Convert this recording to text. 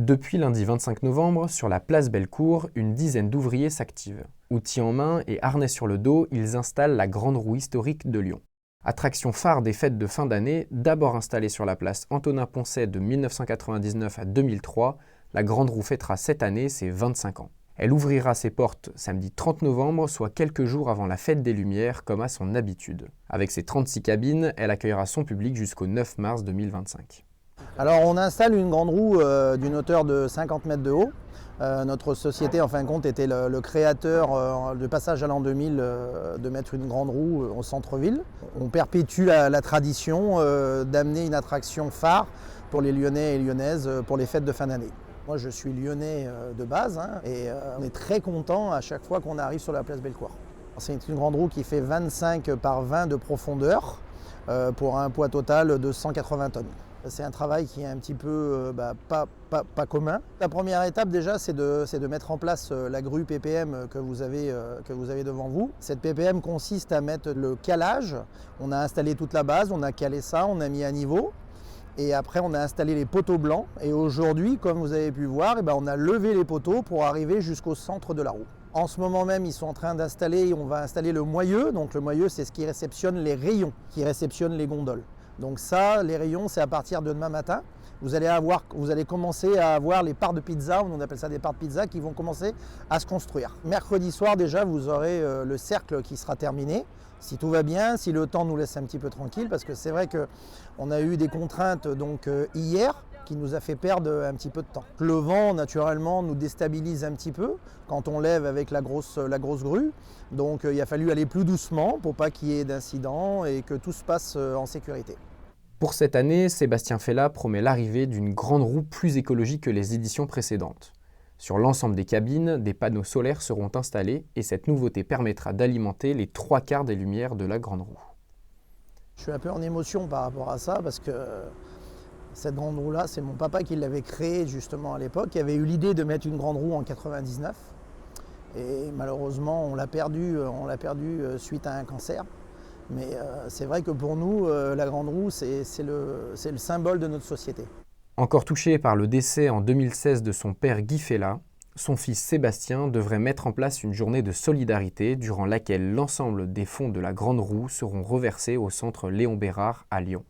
Depuis lundi 25 novembre, sur la place Bellecour, une dizaine d'ouvriers s'activent. Outils en main et harnais sur le dos, ils installent la grande roue historique de Lyon. Attraction phare des fêtes de fin d'année, d'abord installée sur la place Antonin-Poncet de 1999 à 2003, la grande roue fêtera cette année ses 25 ans. Elle ouvrira ses portes samedi 30 novembre, soit quelques jours avant la fête des Lumières, comme à son habitude. Avec ses 36 cabines, elle accueillera son public jusqu'au 9 mars 2025. Alors on installe une grande roue d'une hauteur de 50 mètres de haut. Notre société en fin de compte était le créateur du passage à l'an 2000 de mettre une grande roue au centre-ville. On perpétue la tradition d'amener une attraction phare pour les Lyonnais et Lyonnaises pour les fêtes de fin d'année. Moi je suis lyonnais de base et on est très content à chaque fois qu'on arrive sur la place Bellecour. C'est une grande roue qui fait 25 par 20 de profondeur pour un poids total de 180 tonnes. C'est un travail qui est un petit peu pas commun. La première étape déjà, c'est de mettre en place la grue PPM que vous avez devant vous. Cette PPM consiste à mettre le calage. On a installé toute la base, on a calé ça, on a mis à niveau. Et après, on a installé les poteaux blancs. Et aujourd'hui, comme vous avez pu voir, on a levé les poteaux pour arriver jusqu'au centre de la roue. En ce moment même, ils sont en train d'installer, on va installer le moyeu. Donc le moyeu, c'est ce qui réceptionne les rayons, qui réceptionne les gondoles. Donc ça, les rayons, c'est à partir de demain matin. Vous allez commencer à avoir les parts de pizza, on appelle ça des parts de pizza, qui vont commencer à se construire. Mercredi soir déjà, vous aurez le cercle qui sera terminé. Si tout va bien, si le temps nous laisse un petit peu tranquille, parce que c'est vrai qu'on a eu des contraintes hier, qui nous a fait perdre un petit peu de temps. Le vent, naturellement, nous déstabilise un petit peu quand on lève avec la grosse grue. Donc il a fallu aller plus doucement pour pas qu'il y ait d'incidents et que tout se passe en sécurité. Pour cette année, Sébastien Fella promet l'arrivée d'une grande roue plus écologique que les éditions précédentes. Sur l'ensemble des cabines, des panneaux solaires seront installés et cette nouveauté permettra d'alimenter les 3/4 des lumières de la grande roue. Je suis un peu en émotion par rapport à ça parce que cette grande roue-là, c'est mon papa qui l'avait créée justement à l'époque, qui avait eu l'idée de mettre une grande roue en 99. Et malheureusement, on l'a perdu suite à un cancer. Mais c'est vrai que pour nous, la grande roue, c'est le symbole de notre société. Encore touché par le décès en 2016 de son père Guy Fella, son fils Sébastien devrait mettre en place une journée de solidarité durant laquelle l'ensemble des fonds de la grande roue seront reversés au centre Léon Bérard à Lyon.